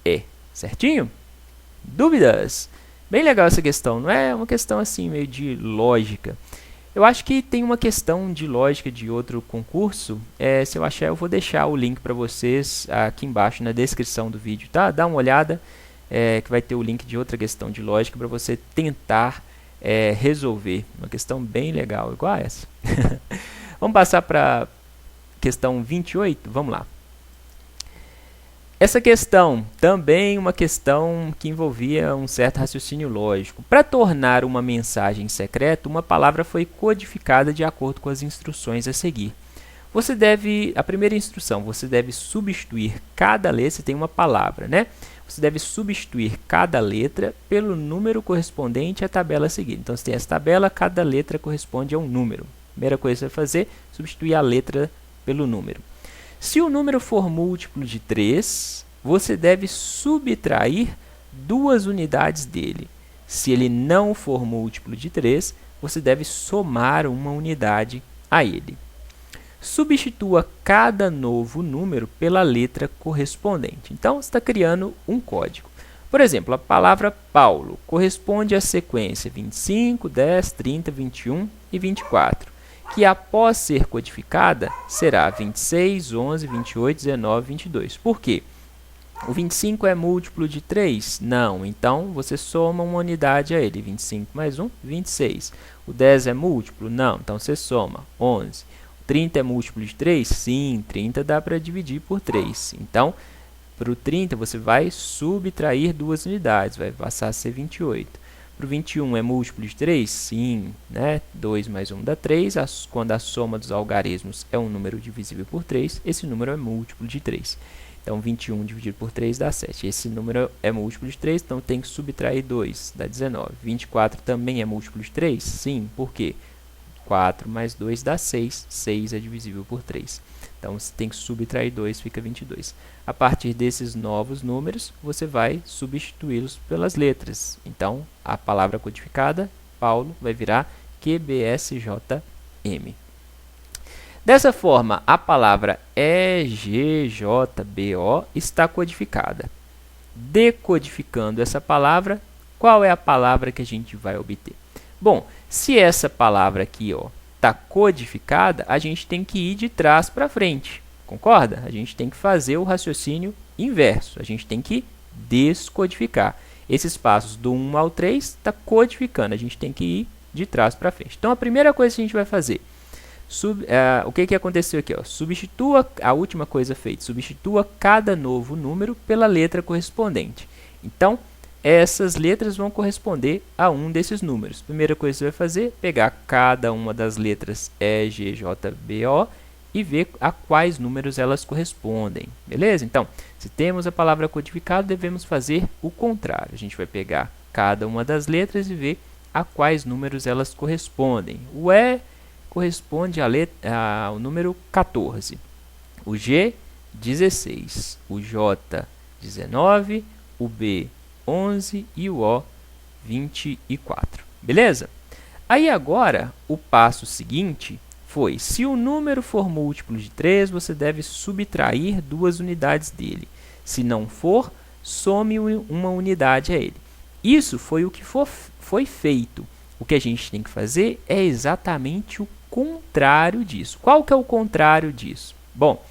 E. Certinho? Dúvidas? Bem legal essa questão, não é? É uma questão assim, meio de lógica. Eu acho que tem uma questão de lógica de outro concurso. Se eu achar, eu vou deixar o link para vocês aqui embaixo na descrição do vídeo, tá? Dá uma olhada, que vai ter o link de outra questão de lógica para você tentar resolver. Uma questão bem legal, igual a essa. Vamos passar para questão 28? Vamos lá. Essa questão também uma questão que envolvia um certo raciocínio lógico. Para tornar uma mensagem secreta, uma palavra foi codificada de acordo com as instruções a seguir. A primeira instrução, você deve substituir cada letra, você tem uma palavra, né? Você deve substituir cada letra pelo número correspondente à tabela a seguir. Então, você tem essa tabela, cada letra corresponde a um número. Primeira coisa que você vai fazer, substituir a letra pelo número. Se o número for múltiplo de 3, você deve subtrair 2 unidades dele. Se ele não for múltiplo de 3, você deve somar uma unidade a ele. Substitua cada novo número pela letra correspondente. Então, você está criando um código. Por exemplo, a palavra Paulo corresponde à sequência 25, 10, 30, 21 e 24. Que após ser codificada, será 26, 11, 28, 19, 22. Por quê? O 25 é múltiplo de 3? Não. Então, você soma uma unidade a ele. 25 mais 1, 26. O 10 é múltiplo? Não. Então, você soma 11. O 30 é múltiplo de 3? Sim. 30 dá para dividir por 3. Então, Para o 30, você vai subtrair 2 unidades, vai passar a ser 28. Para o 21, é múltiplo de 3? Sim, né? 2 mais 1 dá 3. Quando a soma dos algarismos é um número divisível por 3, esse número é múltiplo de 3. Então, 21 dividido por 3 dá 7. Esse número é múltiplo de 3, então tem que subtrair 2, dá 19. 24 também é múltiplo de 3? Sim, por quê? 4 mais 2 dá 6. 6 é divisível por 3. Então, você tem que subtrair 2, fica 22. A partir desses novos números, você vai substituí-los pelas letras. Então, a palavra codificada, Paulo, vai virar QBSJM. Dessa forma, a palavra EGJBO está codificada. Decodificando essa palavra, qual é a palavra que a gente vai obter? Bom, se essa palavra aqui está codificada, a gente tem que ir de trás para frente, concorda? A gente tem que fazer o raciocínio inverso, a gente tem que descodificar. Esses passos do 1 ao 3 está codificando, a gente tem que ir de trás para frente. Então, a primeira coisa que a gente vai fazer, o que aconteceu aqui? Substitua a última coisa feita, substitua cada novo número pela letra correspondente. Então, essas letras vão corresponder a um desses números. Primeira coisa que você vai fazer, pegar cada uma das letras E, G, J, B, O e ver a quais números elas correspondem. Beleza? Então, se temos a palavra codificada, devemos fazer o contrário. A gente vai pegar cada uma das letras e ver a quais números elas correspondem. O E corresponde ao número 14, o G, 16, o J, 19, o B, 11 e o O, 24. Beleza? Aí agora, o passo seguinte foi, se o número for múltiplo de 3, você deve subtrair 2 unidades dele. Se não for, some uma unidade a ele. Isso foi o que foi feito. O que a gente tem que fazer é exatamente o contrário disso. Qual que é o contrário disso? Bom,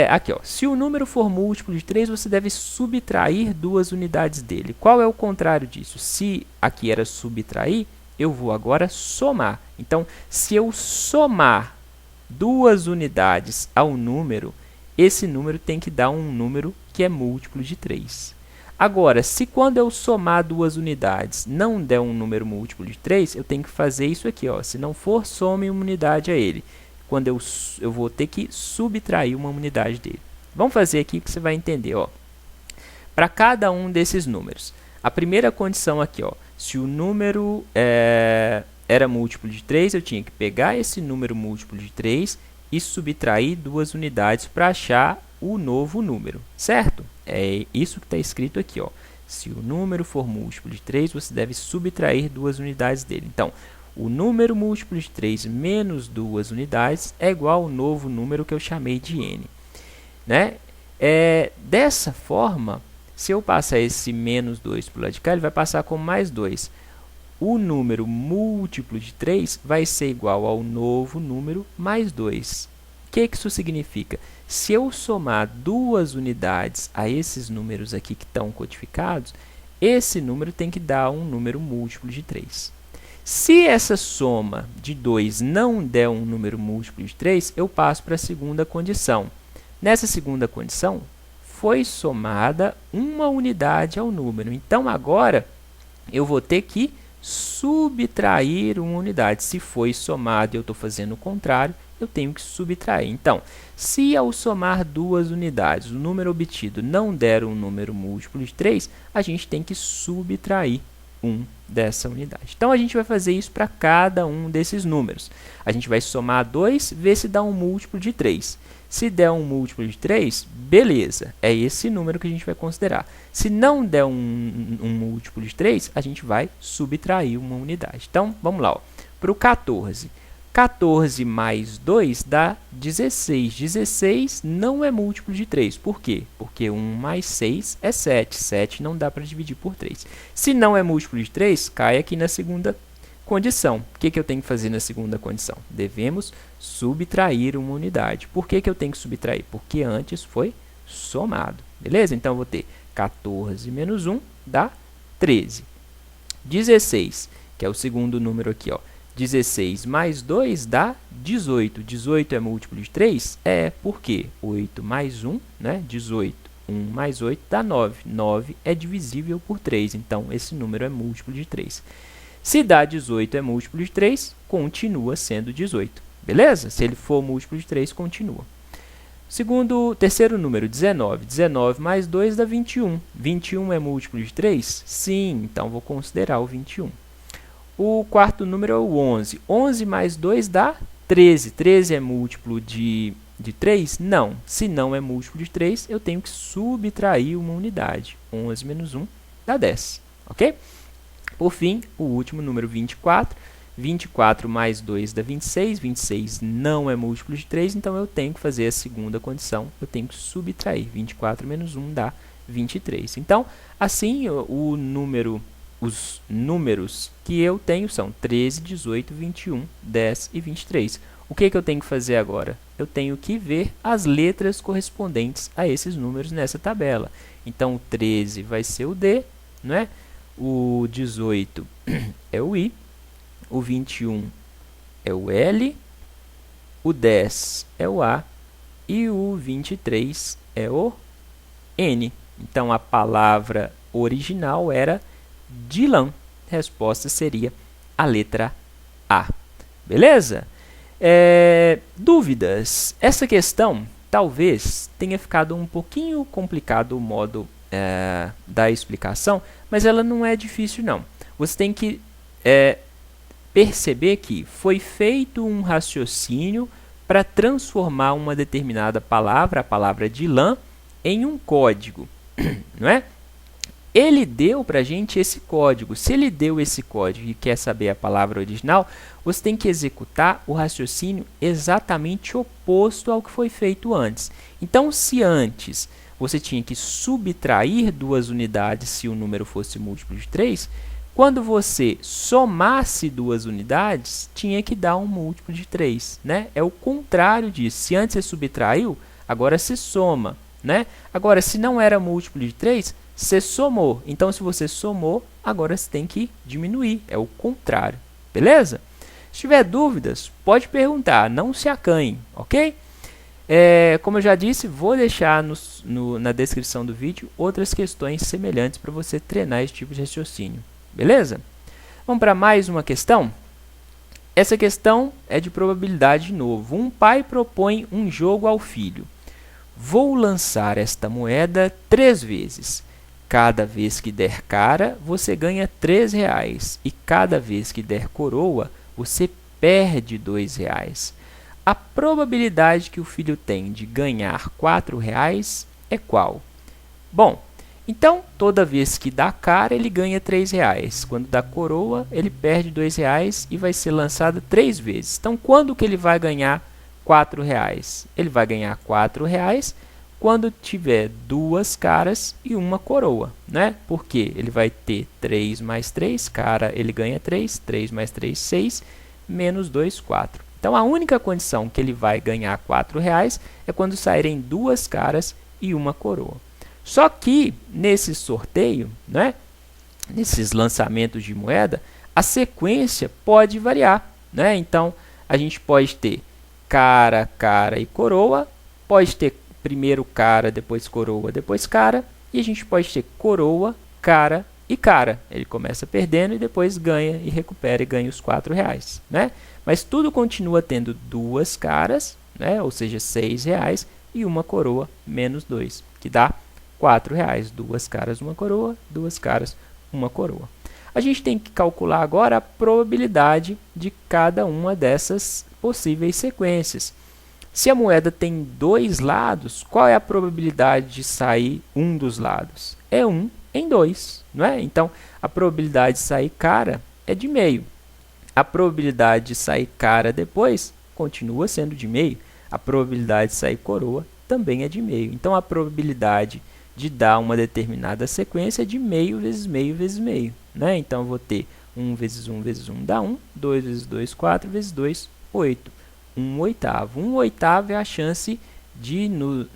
aqui, se o número for múltiplo de 3, você deve subtrair 2 unidades dele. Qual é o contrário disso? Se aqui era subtrair, eu vou agora somar. Então, se eu somar 2 unidades ao número, esse número tem que dar um número que é múltiplo de 3. Agora, se quando eu somar 2 unidades não der um número múltiplo de 3, eu tenho que fazer isso aqui. Se não for, some uma unidade a ele. Quando eu vou ter que subtrair uma unidade dele. Vamos fazer aqui que você vai entender. Para cada um desses números. A primeira condição aqui, se o número era múltiplo de 3, eu tinha que pegar esse número múltiplo de 3 e subtrair 2 unidades para achar o novo número, certo? É isso que está escrito aqui. Se o número for múltiplo de 3, você deve subtrair 2 unidades dele. Então, o número múltiplo de 3 menos 2 unidades é igual ao novo número que eu chamei de n. Né? Dessa forma, se eu passar esse menos 2 para o lado de cá, ele vai passar como mais 2. O número múltiplo de 3 vai ser igual ao novo número mais 2. O que isso significa? Se eu somar 2 unidades a esses números aqui que estão codificados, esse número tem que dar um número múltiplo de 3. Se essa soma de 2 não der um número múltiplo de 3, eu passo para a segunda condição. Nessa segunda condição, foi somada uma unidade ao número. Então, agora, eu vou ter que subtrair uma unidade. Se foi somado e eu estou fazendo o contrário, eu tenho que subtrair. Então, se ao somar 2 unidades, o número obtido não der um número múltiplo de 3, a gente tem que subtrair 1 dessa unidade. Então, a gente vai fazer isso para cada um desses números. A gente vai somar 2, ver se dá um múltiplo de 3. Se der um múltiplo de 3, beleza, é esse número que a gente vai considerar. Se não der um múltiplo de 3, a gente vai subtrair uma unidade. Então, vamos lá. Para o 14. 14 mais 2 dá 16. 16 não é múltiplo de 3. Por quê? Porque 1 mais 6 é 7. 7 não dá para dividir por 3. Se não é múltiplo de 3, cai aqui na segunda condição. O que eu tenho que fazer na segunda condição? Devemos subtrair uma unidade. Por que eu tenho que subtrair? Porque antes foi somado. Beleza? Então, eu vou ter 14 menos 1 dá 13. 16, que é o segundo número aqui, 16 mais 2 dá 18. 18 é múltiplo de 3? É, por quê? 8 mais 1, né? 18 1 mais 8 dá 9. 9 é divisível por 3, então esse número é múltiplo de 3. Se dá 18 é múltiplo de 3, continua sendo 18. Beleza? Se ele for múltiplo de 3, continua. Terceiro número, 19. 19 mais 2 dá 21. 21 é múltiplo de 3? Sim, então vou considerar o 21. O quarto número é o 11. 11 mais 2 dá 13. 13 é múltiplo de 3? Não. Se não é múltiplo de 3, eu tenho que subtrair uma unidade. 11 menos 1 dá 10. Ok? Por fim, o último número, 24. 24 mais 2 dá 26. 26 não é múltiplo de 3, então eu tenho que fazer a segunda condição. Eu tenho que subtrair. 24 menos 1 dá 23. Então, assim, os números que eu tenho são 13, 18, 21, 10 e 23. O que eu tenho que fazer agora? Eu tenho que ver as letras correspondentes a esses números nessa tabela. Então, o 13 vai ser o D, não é? O 18 é o I, o 21 é o L, o 10 é o A e o 23 é o N. Então, a palavra original era Dylan. A resposta seria a letra A. Beleza? Dúvidas? Essa questão talvez tenha ficado um pouquinho complicado o modo da explicação, mas ela não é difícil não. Você tem que perceber que foi feito um raciocínio para transformar uma determinada palavra, a palavra Dylan, em um código, não é? Ele deu para a gente esse código. Se ele deu esse código e quer saber a palavra original, você tem que executar o raciocínio exatamente oposto ao que foi feito antes. Então, se antes você tinha que subtrair 2 unidades se o número fosse múltiplo de 3, quando você somasse 2 unidades, tinha que dar um múltiplo de 3. Né? É o contrário disso. Se antes você subtraiu, agora se soma. Né? Agora, se não era múltiplo de 3, você somou. Então, se você somou, agora você tem que diminuir. É o contrário. Beleza? Se tiver dúvidas, pode perguntar. Não se acanhe, ok? Como eu já disse, vou deixar na descrição do vídeo outras questões semelhantes para você treinar esse tipo de raciocínio. Beleza? Vamos para mais uma questão? Essa questão é de probabilidade de novo. Um pai propõe um jogo ao filho. Vou lançar esta moeda 3 vezes. Cada vez que der cara, você ganha 3 reais. E cada vez que der coroa, você perde 2 reais. A probabilidade que o filho tem de ganhar 4 reais é qual? Bom, então, toda vez que dá cara, ele ganha 3 reais. Quando dá coroa, ele perde 2 reais e vai ser lançado 3 vezes. Então, quando que ele vai ganhar 4 reais? Ele vai ganhar 4 reais quando tiver 2 caras e uma coroa, né? Porque ele vai ter 3 mais 3, cara, ele ganha 3, 3 mais 3, 6, menos 2, 4. Então, a única condição que ele vai ganhar 4 reais é quando saírem 2 caras e uma coroa. Só que, nesse sorteio, né, nesses lançamentos de moeda, a sequência pode variar. Né? Então, a gente pode ter cara, cara e coroa, pode ter primeiro cara, depois coroa, depois cara, e a gente pode ter coroa, cara e cara. Ele começa perdendo e depois ganha e recupera e ganha os 4 reais. Né? Mas tudo continua tendo 2 caras, né? Ou seja, 6 reais, e uma coroa menos 2, que dá 4 reais. 2 caras, uma coroa, 2 caras, uma coroa. A gente tem que calcular agora a probabilidade de cada uma dessas possíveis sequências. Se a moeda tem 2 lados, qual é a probabilidade de sair um dos lados? É 1 em 2, não é? Então, a probabilidade de sair cara é de meio. A probabilidade de sair cara depois continua sendo de meio. A probabilidade de sair coroa também é de meio. Então, a probabilidade de dar uma determinada sequência é de meio vezes meio vezes meio. Né? Então, eu vou ter 1 vezes 1 vezes 1 dá 1, 2 vezes 2, 4 vezes 2, 8. 1 oitavo. 1 oitavo é a chance de, no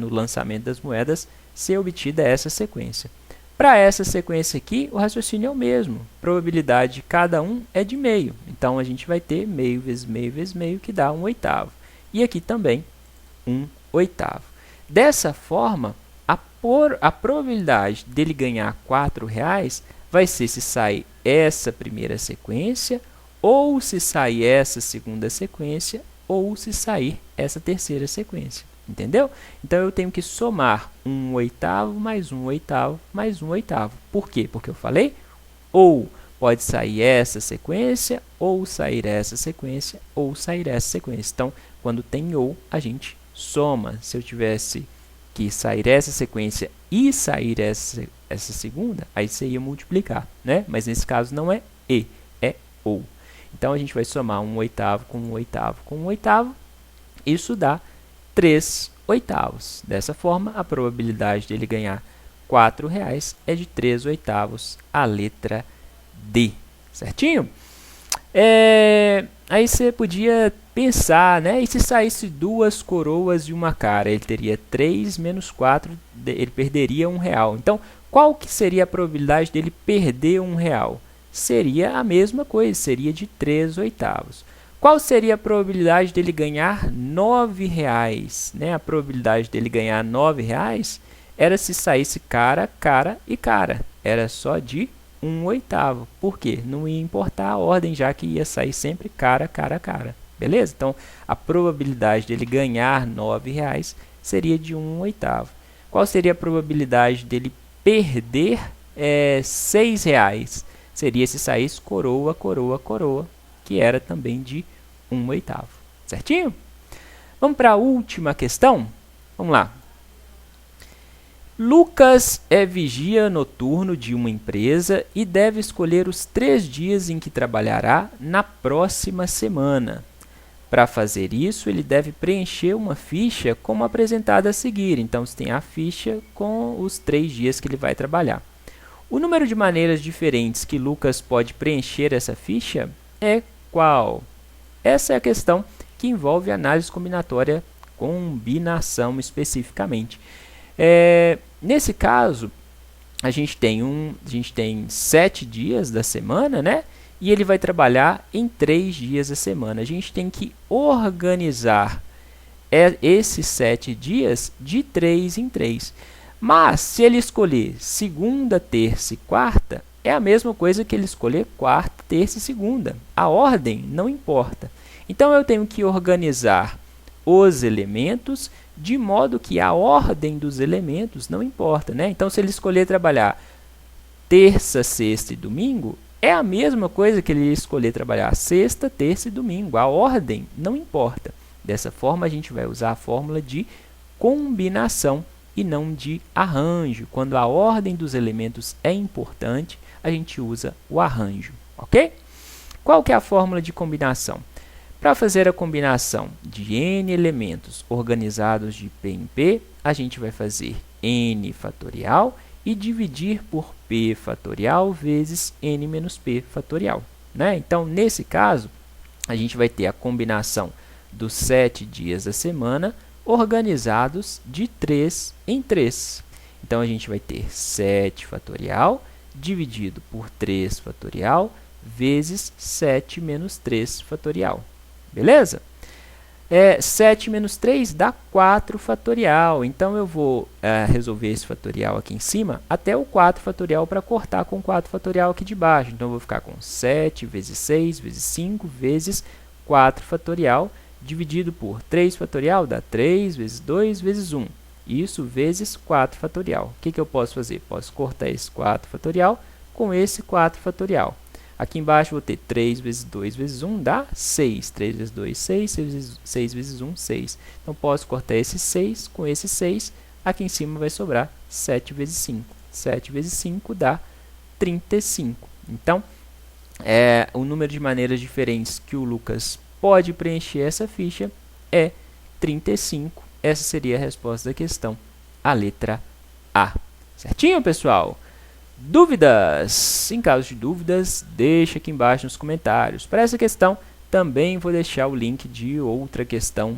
lançamento das moedas, ser obtida essa sequência. Para essa sequência aqui, o raciocínio é o mesmo. A probabilidade de cada um é de meio. Então, a gente vai ter meio vezes meio vezes meio, que dá 1 oitavo. E aqui também, 1 oitavo. Dessa forma, a a probabilidade dele ganhar R$ 4 vai ser se sair essa primeira sequência, ou se sair essa segunda sequência, ou se sair essa terceira sequência. Entendeu? Então, eu tenho que somar 1/8 mais 1/8 mais 1/8. Por quê? Porque eu falei ou pode sair essa sequência, ou sair essa sequência, ou sair essa sequência. Então, quando tem ou, a gente soma. Se eu tivesse que sair essa sequência e sair essa segunda, aí você ia multiplicar, né? Mas nesse caso não é e, é ou. Então, a gente vai somar 1/8 com 1/8 com 1/8. Isso dá 3/8. Dessa forma, a probabilidade dele ganhar R$ 4 é de 3/8, a letra D. Certinho? Aí você podia pensar, né? E se saísse 2 coroas e uma cara? Ele teria 3 menos 4, ele perderia R$ 1. Então, qual que seria a probabilidade dele perder R$ 1? Seria a mesma coisa, seria de 3/8. Qual seria a probabilidade dele ganhar R$ 9? Né? A probabilidade dele ganhar R$ 9 era se saísse cara, cara e cara. Era só de 1/8. Por quê? Não ia importar a ordem, já que ia sair sempre cara, cara, cara. Beleza? Então, a probabilidade dele ganhar R$ 9 seria de 1/8. Qual seria a probabilidade dele perder R$ 6? Seria se saísse coroa, coroa, coroa, que era também de 1/8. Certinho? Vamos para a última questão? Vamos lá. Lucas é vigia noturno de uma empresa e deve escolher os 3 dias em que trabalhará na próxima semana. Para fazer isso, ele deve preencher uma ficha como apresentada a seguir. Então, você tem a ficha com os 3 dias que ele vai trabalhar. O número de maneiras diferentes que Lucas pode preencher essa ficha é qual? Essa é a questão que envolve análise combinatória, combinação especificamente. Nesse caso, a gente tem 7 dias da semana, né? E ele vai trabalhar em 3 dias da semana. A gente tem que organizar esses 7 dias de 3 em 3. Mas, se ele escolher segunda, terça e quarta, é a mesma coisa que ele escolher quarta, terça e segunda. A ordem não importa. Então, eu tenho que organizar os elementos de modo que a ordem dos elementos não importa, né? Então, se ele escolher trabalhar terça, sexta e domingo, é a mesma coisa que ele escolher trabalhar sexta, terça e domingo. A ordem não importa. Dessa forma, a gente vai usar a fórmula de combinação e não de arranjo. Quando a ordem dos elementos é importante, a gente usa o arranjo, ok? Qual que é a fórmula de combinação? Para fazer a combinação de n elementos organizados de p em p, a gente vai fazer n fatorial e dividir por p fatorial vezes n menos p fatorial. Né? Então, nesse caso, a gente vai ter a combinação dos 7 dias da semana organizados de 3 em 3. Então, a gente vai ter 7 fatorial dividido por 3 fatorial vezes 7 menos 3 fatorial. Beleza? 7 menos 3 dá 4 fatorial. Então, eu vou resolver esse fatorial aqui em cima até o 4 fatorial para cortar com 4 fatorial aqui de baixo. Então, eu vou ficar com 7 vezes 6 vezes 5 vezes 4 fatorial dividido por 3 fatorial dá 3 vezes 2 vezes 1. Isso vezes 4 fatorial. O que eu posso fazer? Posso cortar esse 4 fatorial com esse 4 fatorial. Aqui embaixo vou ter 3 vezes 2 vezes 1 dá 6. 3 vezes 2, 6. 6 vezes 1, 6. Então, posso cortar esse 6 com esse 6. Aqui em cima vai sobrar 7 vezes 5. 7 vezes 5 dá 35. Então, o número de maneiras diferentes que o Lucas pode preencher essa ficha é 35. Essa seria a resposta da questão, a letra A. Certinho, pessoal? Dúvidas? Em caso de dúvidas, deixa aqui embaixo nos comentários. Para essa questão, também vou deixar o link de outra questão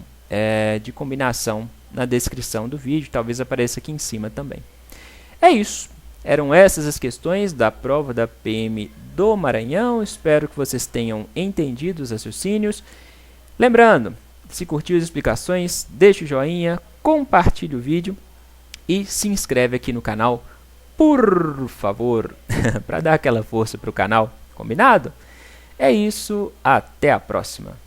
de combinação na descrição do vídeo. Talvez apareça aqui em cima também. É isso. Eram essas as questões da prova da PM do Maranhão. Espero que vocês tenham entendido os raciocínios. Lembrando, se curtiu as explicações, deixe o joinha, compartilhe o vídeo e se inscreve aqui no canal, por favor, para dar aquela força para o canal, combinado? É isso, até a próxima!